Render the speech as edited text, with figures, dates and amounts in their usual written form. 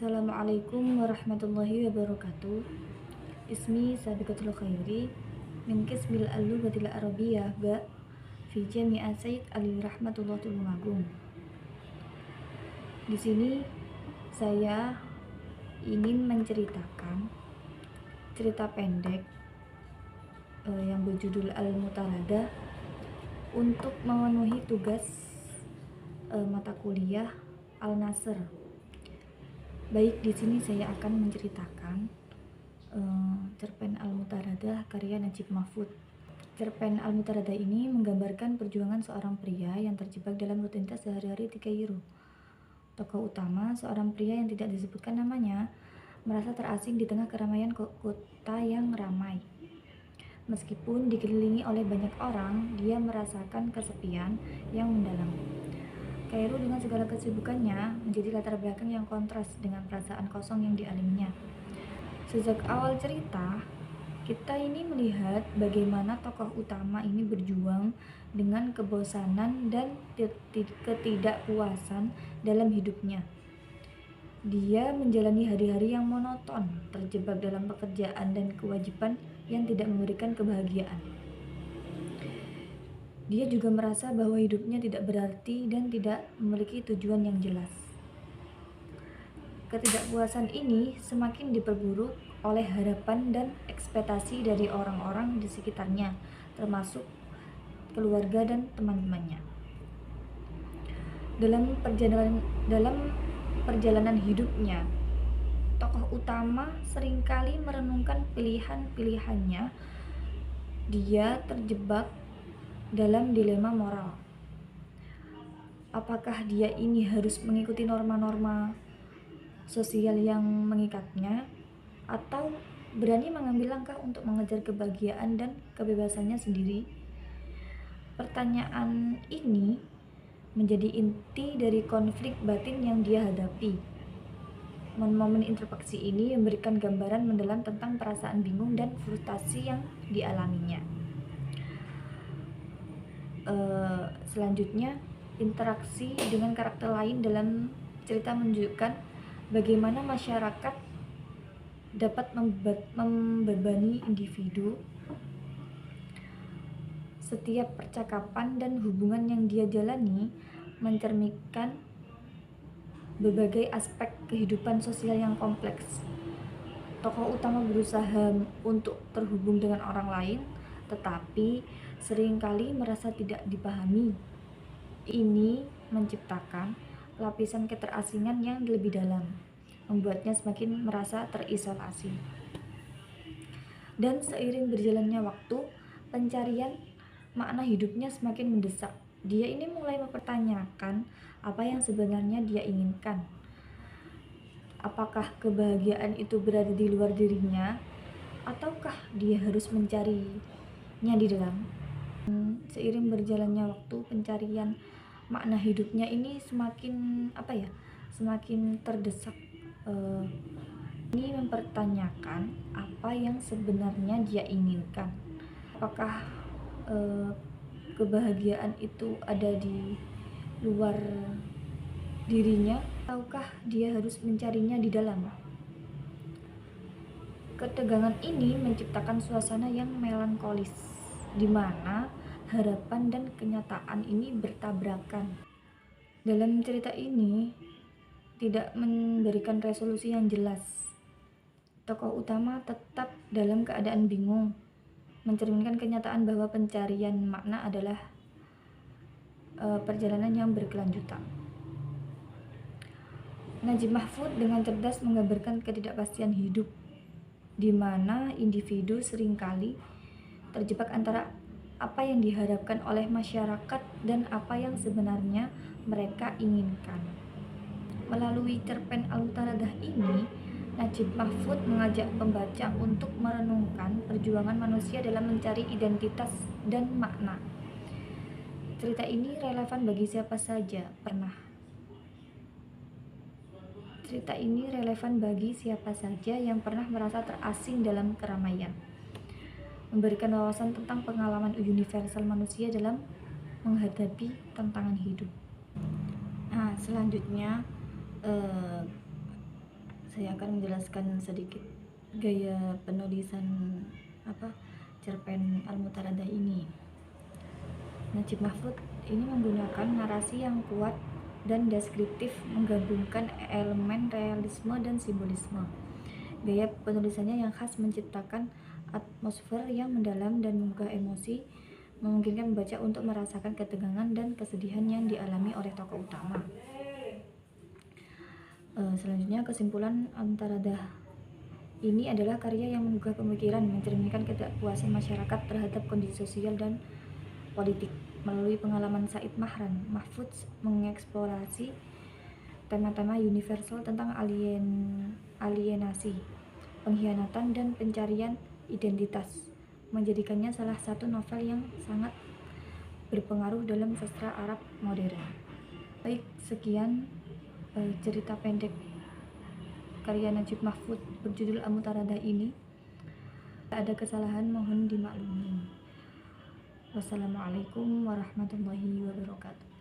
Assalamualaikum warahmatullahi wabarakatuh. Ismi Sabiqatul Khairi min Kismil Al-Lughatil Arabiyyah ba fi Jami'at Sayyid Ali Rahmatullah Tulungagung. Di sini saya ingin menceritakan cerita pendek yang berjudul Al-Mutaradah untuk memenuhi tugas mata kuliah Al-Nasr. Baik, di sini saya akan menceritakan cerpen Al-Mutaradah karya Najib Mahfud. Cerpen Al-Mutaradah ini menggambarkan perjuangan seorang pria yang terjebak dalam rutinitas sehari-hari di Kairo. Tokoh utama, seorang pria yang tidak disebutkan namanya, merasa terasing di tengah keramaian kota yang ramai. Meskipun dikelilingi oleh banyak orang, dia merasakan kesepian yang mendalam. Kairo dengan segala kesibukannya menjadi latar belakang yang kontras dengan perasaan kosong yang dialaminya. Sejak awal cerita, kita ini melihat bagaimana tokoh utama ini berjuang dengan kebosanan dan ketidakpuasan dalam hidupnya. Dia menjalani hari-hari yang monoton, terjebak dalam pekerjaan dan kewajiban yang tidak memberikan kebahagiaan. Dia juga merasa bahwa hidupnya tidak berarti dan tidak memiliki tujuan yang jelas. Ketidakpuasan ini semakin diperburuk oleh harapan dan ekspektasi dari orang-orang di sekitarnya, termasuk keluarga dan teman-temannya. Dalam perjalanan hidupnya, tokoh utama seringkali merenungkan pilihan-pilihannya. Dia terjebak dalam dilema moral. Apakah dia ini harus mengikuti norma-norma sosial yang mengikatnya, atau berani mengambil langkah untuk mengejar kebahagiaan dan kebebasannya sendiri? Pertanyaan ini menjadi inti dari konflik batin yang dia hadapi. Momen-momen introspeksi ini memberikan gambaran mendalam tentang perasaan bingung dan frustasi yang dialaminya. Selanjutnya, interaksi dengan karakter lain dalam cerita menunjukkan bagaimana masyarakat dapat membebani individu. Setiap percakapan dan hubungan yang dia jalani mencerminkan berbagai aspek kehidupan sosial yang kompleks. Tokoh utama berusaha untuk terhubung dengan orang lain, tetapi seringkali merasa tidak dipahami. Ini menciptakan lapisan keterasingan yang lebih dalam, membuatnya semakin merasa terisolasi. Dan seiring berjalannya waktu, pencarian makna hidupnya semakin mendesak. Dia ini mulai mempertanyakan apa yang sebenarnya dia inginkan. Apakah kebahagiaan itu berada di luar dirinya, ataukah dia harus mencarinya di dalam? Seiring berjalannya waktu, pencarian makna hidupnya ini semakin terdesak. Ini mempertanyakan apa yang sebenarnya dia inginkan. Apakah kebahagiaan itu ada di luar dirinya, ataukah dia harus mencarinya di dalam? Ketegangan ini menciptakan suasana yang melankolis, di mana harapan dan kenyataan ini bertabrakan. Dalam cerita ini tidak memberikan resolusi yang jelas. Tokoh utama tetap dalam keadaan bingung, mencerminkan kenyataan bahwa pencarian makna adalah perjalanan yang berkelanjutan. Najib Mahfud dengan cerdas menggambarkan ketidakpastian hidup, di mana individu seringkali terjebak antara apa yang diharapkan oleh masyarakat dan apa yang sebenarnya mereka inginkan. Melalui cerpen Al-Mutaradah ini, Najib Mahfud mengajak pembaca untuk merenungkan perjuangan manusia dalam mencari identitas dan makna. Cerita ini relevan bagi siapa saja yang pernah merasa terasing dalam keramaian, memberikan wawasan tentang pengalaman universal manusia dalam menghadapi tantangan hidup. Selanjutnya saya akan menjelaskan sedikit gaya penulisan cerpen Al-Mutaradah ini. Najib Mahfud ini menggunakan narasi yang kuat dan deskriptif, menggabungkan elemen realisme dan simbolisme. Gaya penulisannya yang khas menciptakan atmosfer yang mendalam dan menggugah emosi, memungkinkan membaca untuk merasakan ketegangan dan kesedihan yang dialami oleh tokoh utama. Selanjutnya, kesimpulan Al-Mutaradah ini adalah karya yang menggugah pemikiran, mencerminkan ketidakpuasan masyarakat terhadap kondisi sosial dan politik. Melalui pengalaman Said Mahfud mengeksplorasi tema-tema universal tentang alienasi, pengkhianatan, dan pencarian identitas, menjadikannya salah satu novel yang sangat berpengaruh dalam sastra Arab modern. Baik, sekian cerita pendek karya Najib Mahfud berjudul Al-Mutaradah ini. Jika ada kesalahan mohon dimaklumi. Wassalamualaikum warahmatullahi wabarakatuh.